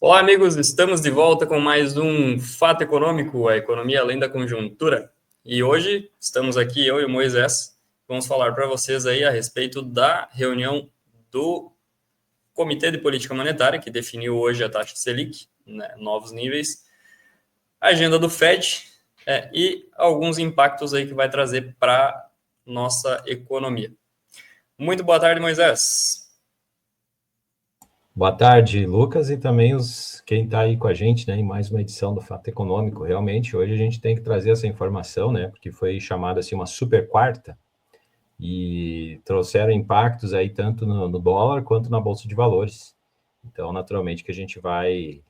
Olá, amigos, estamos de volta com mais um Fato Econômico, a economia além da conjuntura. E hoje estamos aqui, eu e o Moisés, vamos falar para vocês aí a respeito da reunião do Comitê de Política Monetária, que definiu hoje a taxa Selic, né, novos níveis, a agenda do Fed e alguns impactos aí que vai trazer para nossa economia. Muito boa tarde, Moisés. Boa tarde, Lucas, e também quem está aí com a gente, né, em mais uma edição do Fato Econômico. Realmente, hoje a gente tem que trazer essa informação, né, porque foi chamada assim uma super quarta e trouxeram impactos aí tanto no dólar quanto na Bolsa de Valores. Então, naturalmente que a gente vai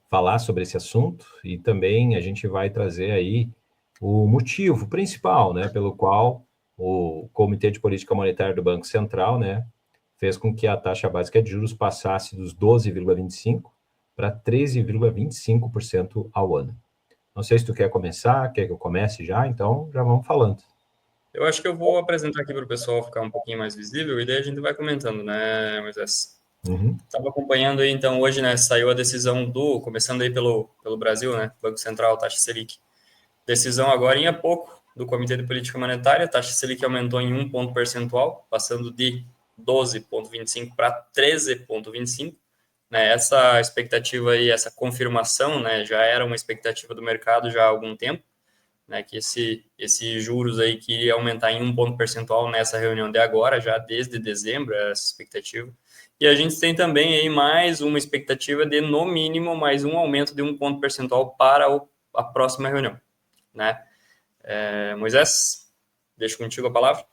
falar sobre esse assunto e também a gente vai trazer aí o motivo principal, né, pelo qual o Comitê de Política Monetária do Banco Central, né, fez com que a taxa básica de juros passasse dos 12,25% para 13,25% ao ano. Não sei se tu quer começar, quer que eu comece já, então já vamos falando. Eu acho que eu vou apresentar aqui para o pessoal ficar um pouquinho mais visível e daí a gente vai comentando, né, Moisés? Estava acompanhando aí, então, hoje, né, saiu a decisão começando aí pelo Brasil, né, Banco Central, taxa Selic. Decisão agora em há pouco do Comitê de Política Monetária, a taxa Selic aumentou em 1 ponto percentual, passando de 12,25 para 13,25. Né, essa expectativa aí, essa confirmação, né, já era uma expectativa do mercado já há algum tempo, né, que esse juros aí que iria aumentar em 1 ponto percentual nessa reunião de agora, já desde dezembro, era essa expectativa. E a gente tem também aí mais uma expectativa de, no mínimo, mais um aumento de 1 ponto percentual para a próxima reunião, né? Moisés, deixo contigo a palavra.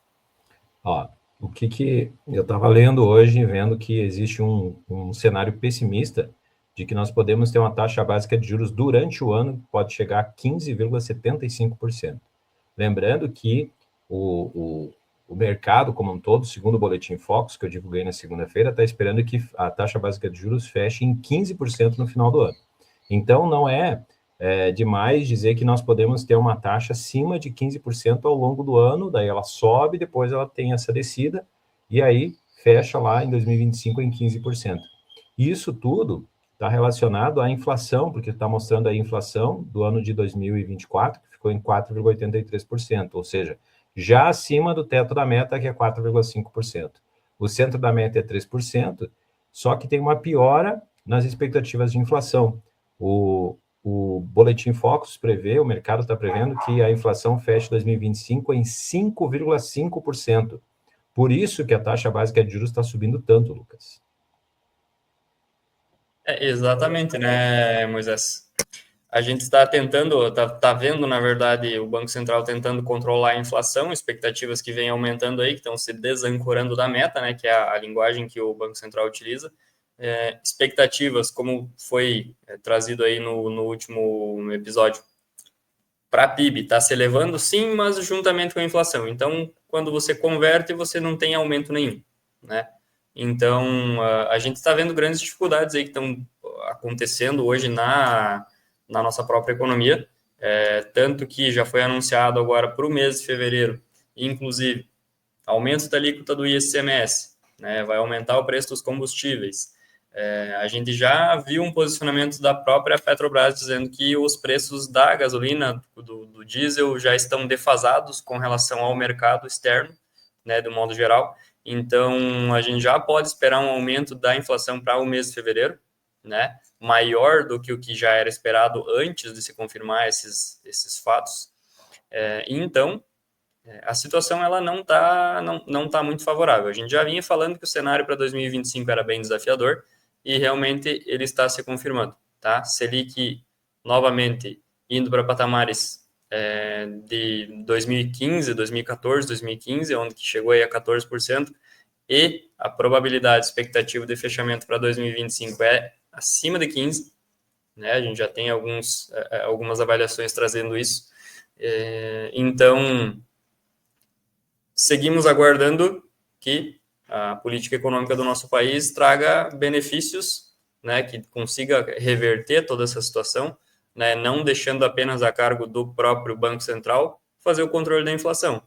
Ó, o que eu estava lendo hoje, vendo que existe um cenário pessimista de que nós podemos ter uma taxa básica de juros durante o ano que pode chegar a 15,75%. Lembrando que o mercado como um todo, segundo o Boletim Focus, que eu divulguei na segunda-feira, está esperando que a taxa básica de juros feche em 15% no final do ano. Então, não é demais dizer que nós podemos ter uma taxa acima de 15% ao longo do ano, daí ela sobe, depois ela tem essa descida, e aí fecha lá em 2025 em 15%. Isso tudo está relacionado à inflação, porque está mostrando a inflação do ano de 2024, que ficou em 4,83%, ou seja, já acima do teto da meta, que é 4,5%. O centro da meta é 3%, só que tem uma piora nas expectativas de inflação. O Boletim Focus prevê, o mercado está prevendo que a inflação feche 2025 em 5,5%. Por isso que a taxa básica de juros está subindo tanto, Lucas. Exatamente, né, Moisés? A gente está tentando, tá vendo, na verdade, o Banco Central tentando controlar a inflação, expectativas que vêm aumentando aí, que estão se desancorando da meta, né, que é a linguagem que o Banco Central utiliza. Expectativas, como foi trazido aí no último episódio, para a PIB, está se elevando, sim, mas juntamente com a inflação. Então, quando você converte, você não tem aumento nenhum, né? Então, a gente está vendo grandes dificuldades aí que estão acontecendo hoje na nossa própria economia, tanto que já foi anunciado agora para o mês de fevereiro, inclusive, aumento da alíquota do ICMS, né, vai aumentar o preço dos combustíveis. A gente já viu um posicionamento da própria Petrobras dizendo que os preços da gasolina, do diesel, já estão defasados com relação ao mercado externo, né, do modo geral. Então, a gente já pode esperar um aumento da inflação para o mês de fevereiro, né, maior do que o que já era esperado antes de se confirmar esses fatos. Então, a situação ela não tá muito favorável. A gente já vinha falando que o cenário para 2025 era bem desafiador e realmente ele está se confirmando, tá? Selic novamente indo para patamares de 2015, 2014, 2015, onde chegou aí a 14%, e a probabilidade expectativa de fechamento para 2025 é acima de 15%, né? A gente já tem algumas avaliações trazendo isso. Então, seguimos aguardando que a política econômica do nosso país traga benefícios, né, que consiga reverter toda essa situação, né, não deixando apenas a cargo do próprio Banco Central fazer o controle da inflação,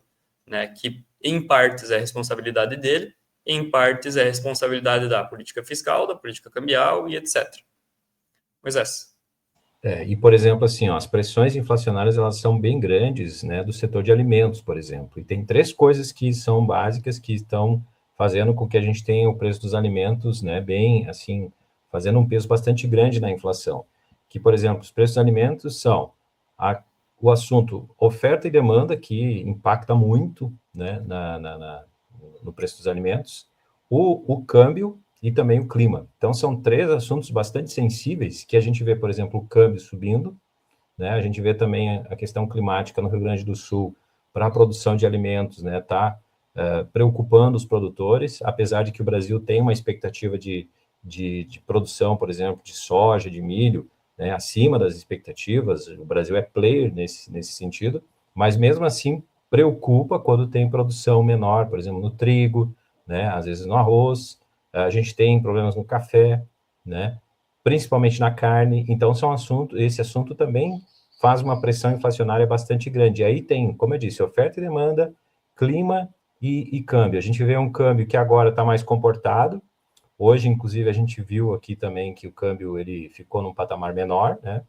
né, que em partes é responsabilidade dele, em partes é responsabilidade da política fiscal, da política cambial e etc. Moisés. E, por exemplo, assim, ó, as pressões inflacionárias, elas são bem grandes, né, do setor de alimentos, por exemplo. E tem três coisas que são básicas que estão fazendo com que a gente tenha o preço dos alimentos, né, bem, assim, fazendo um peso bastante grande na inflação. Que, por exemplo, os preços dos alimentos são o assunto oferta e demanda, que impacta muito, né, no preço dos alimentos, o câmbio e também o clima. Então, são três assuntos bastante sensíveis que a gente vê, por exemplo, o câmbio subindo, né? A gente vê também a questão climática no Rio Grande do Sul para a produção de alimentos, né? Tá preocupando os produtores, apesar de que o Brasil tem uma expectativa de produção, por exemplo, de soja, de milho, né? Acima das expectativas. O Brasil é player nesse sentido, mas mesmo assim preocupa quando tem produção menor, por exemplo, no trigo, né? Às vezes no arroz. A gente tem problemas no café, né? Principalmente na carne. Então, esse assunto também faz uma pressão inflacionária bastante grande. E aí tem, como eu disse, oferta e demanda, clima e câmbio. A gente vê um câmbio que agora está mais comportado. Hoje, inclusive, a gente viu aqui também que o câmbio ele ficou num patamar menor, né?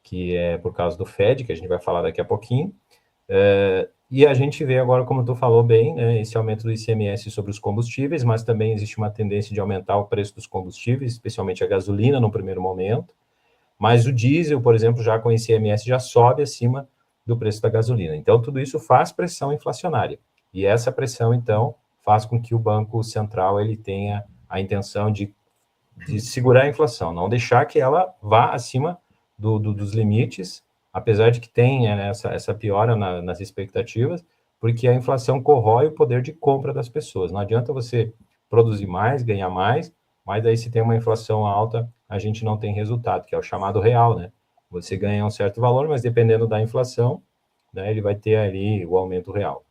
Que é por causa do Fed, que a gente vai falar daqui a pouquinho. E a gente vê agora, como tu falou bem, né, esse aumento do ICMS sobre os combustíveis, mas também existe uma tendência de aumentar o preço dos combustíveis, especialmente a gasolina no primeiro momento. Mas o diesel, por exemplo, já com ICMS já sobe acima do preço da gasolina. Então, tudo isso faz pressão inflacionária. E essa pressão, então, faz com que o Banco Central ele tenha a intenção de segurar a inflação, não deixar que ela vá acima dos limites, apesar de que tem essa piora nas expectativas, porque a inflação corrói o poder de compra das pessoas. Não adianta você produzir mais, ganhar mais, mas aí se tem uma inflação alta, a gente não tem resultado, que é o chamado real, né? Você ganha um certo valor, mas dependendo da inflação, né, ele vai ter ali o aumento real.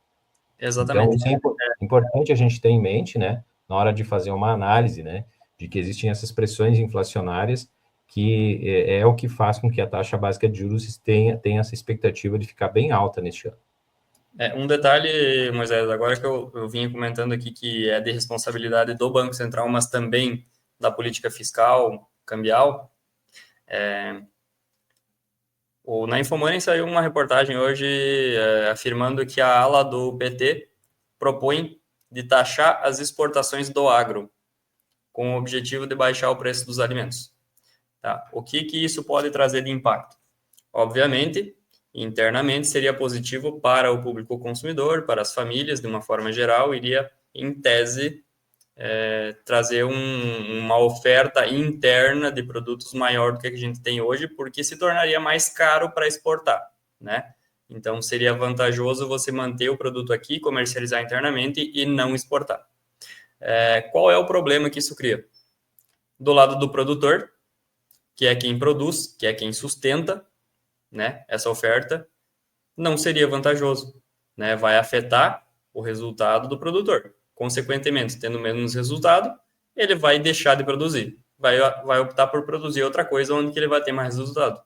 Então, Exatamente. isso é importante a gente ter em mente, né, na hora de fazer uma análise, né, de que existem essas pressões inflacionárias que é o que faz com que a taxa básica de juros tenha essa expectativa de ficar bem alta neste ano. Um detalhe, Moisés, agora que eu vinha comentando aqui que é de responsabilidade do Banco Central, mas também da política fiscal, cambial, na Infomoney saiu uma reportagem hoje afirmando que a ala do PT propõe de taxar as exportações do agro, com o objetivo de baixar o preço dos alimentos. Tá? O que isso pode trazer de impacto? Obviamente, internamente seria positivo para o público consumidor, para as famílias, de uma forma geral, iria, em tese, trazer uma oferta interna de produtos maior do que a gente tem hoje, porque se tornaria mais caro para exportar, né? Então, seria vantajoso você manter o produto aqui, comercializar internamente e não exportar. Qual é o problema que isso cria? Do lado do produtor, que é quem produz, que é quem sustenta, né, essa oferta, não seria vantajoso, né? Vai afetar o resultado do produtor. Consequentemente, tendo menos resultado, ele vai deixar de produzir. Vai optar por produzir outra coisa onde que ele vai ter mais resultado.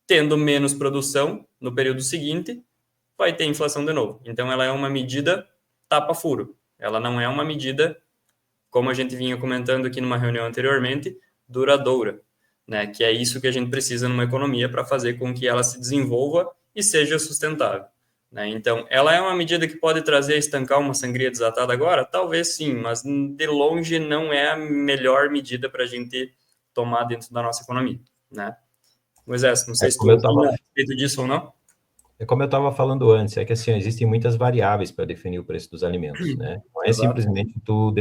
Tendo menos produção no período seguinte, vai ter inflação de novo. Então, ela é uma medida tapa-furo. Ela não é uma medida, como a gente vinha comentando aqui numa reunião anteriormente, duradoura, né? Que é isso que a gente precisa numa economia para fazer com que ela se desenvolva e seja sustentável, né? Então, ela é uma medida que pode trazer a estancar uma sangria desatada agora? Talvez sim, mas de longe não é a melhor medida para a gente tomar dentro da nossa economia, né? Moisés, não sei se tu opina a respeito disso ou não. É como eu estava falando antes, é que assim, existem muitas variáveis para definir o preço dos alimentos, né? Não é Exato. simplesmente tu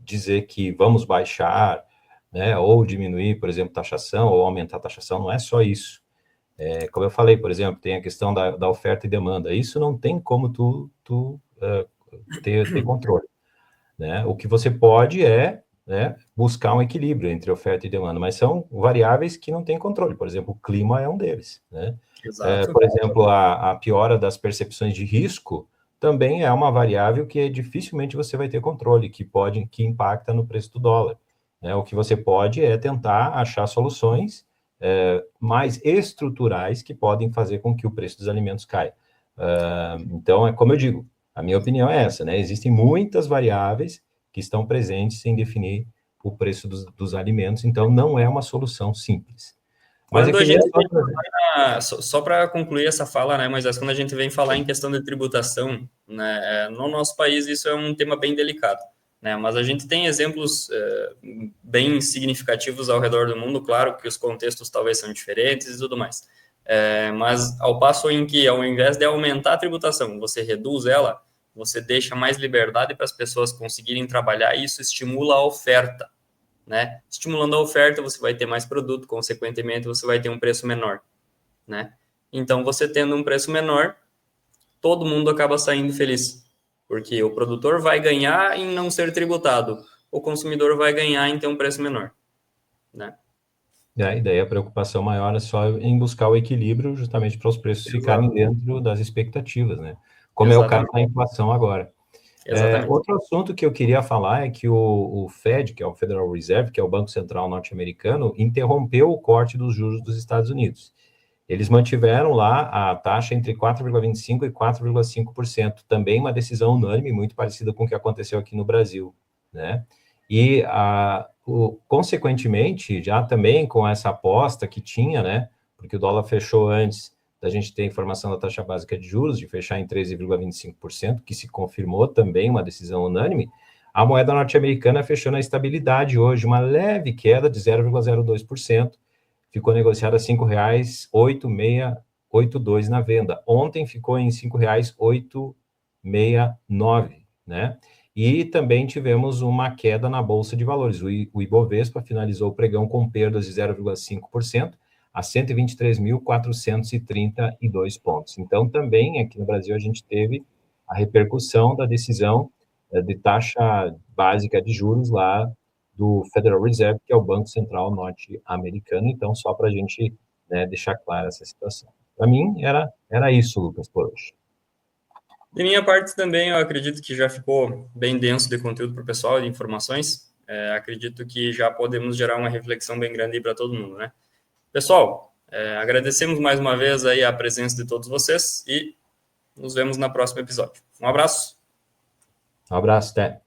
dizer que vamos baixar, né, ou diminuir, por exemplo, taxação, ou aumentar a taxação, não é só isso. Como eu falei, por exemplo, tem a questão da oferta e demanda. Isso não tem como tu ter controle, né? O que você pode né, buscar um equilíbrio entre oferta e demanda, mas são variáveis que não têm controle. Por exemplo, o clima é um deles, né? Exato. Por exemplo, a piora das percepções de risco também é uma variável que dificilmente você vai ter controle, que impacta no preço do dólar, né? O que você pode é tentar achar soluções mais estruturais que podem fazer com que o preço dos alimentos caia. Então, é como eu digo, a minha opinião é essa, né? Existem muitas variáveis que estão presentes em definir o preço dos alimentos, então não é uma solução simples. Mas Quando eu a queria gente só vem trazer. só para concluir essa fala, né, Moisés, quando a gente vem falar em questão de tributação, né, no nosso país isso é um tema bem delicado, né, mas a gente tem exemplos bem significativos ao redor do mundo, claro que os contextos talvez são diferentes e tudo mais, mas ao passo em que, ao invés de aumentar a tributação, você reduz ela, você deixa mais liberdade para as pessoas conseguirem trabalhar e isso estimula a oferta, né? Estimulando a oferta, você vai ter mais produto, consequentemente, você vai ter um preço menor, né? Então, você tendo um preço menor, todo mundo acaba saindo feliz, porque o produtor vai ganhar em não ser tributado, o consumidor vai ganhar em ter um preço menor, né? E daí a preocupação maior é só em buscar o equilíbrio justamente para os preços ficarem Exato. dentro das expectativas, né? Como é o caso Exatamente. da inflação agora. Exatamente. Outro assunto que eu queria falar é que o Fed, que é o Federal Reserve, que é o Banco Central norte-americano, interrompeu o corte dos juros dos Estados Unidos. Eles mantiveram lá a taxa entre 4,25% e 4,5%, também uma decisão unânime, muito parecida com o que aconteceu aqui no Brasil, né? E, consequentemente, já também com essa aposta que tinha, né? Porque o dólar fechou antes da gente ter a informação da taxa básica de juros, de fechar em 13,25%, que se confirmou também uma decisão unânime, a moeda norte-americana fechou na estabilidade hoje, uma leve queda de 0,02%, ficou negociada a R$ 5,8682 na venda. Ontem ficou em R$ 5,869, né? E também tivemos uma queda na Bolsa de Valores. O Ibovespa finalizou o pregão com perdas de 0,5% a 123.432 pontos. Então, também aqui no Brasil a gente teve a repercussão da decisão de taxa básica de juros lá do Federal Reserve, que é o Banco Central norte-americano. Então, só para a gente, né, deixar clara essa situação. Para mim, era isso, Lucas, por hoje. De minha parte também, eu acredito que já ficou bem denso de conteúdo para o pessoal, de informações. Acredito que já podemos gerar uma reflexão bem grande para todo mundo, né? Pessoal, agradecemos mais uma vez aí a presença de todos vocês e nos vemos no próximo episódio. Um abraço. Um abraço, até.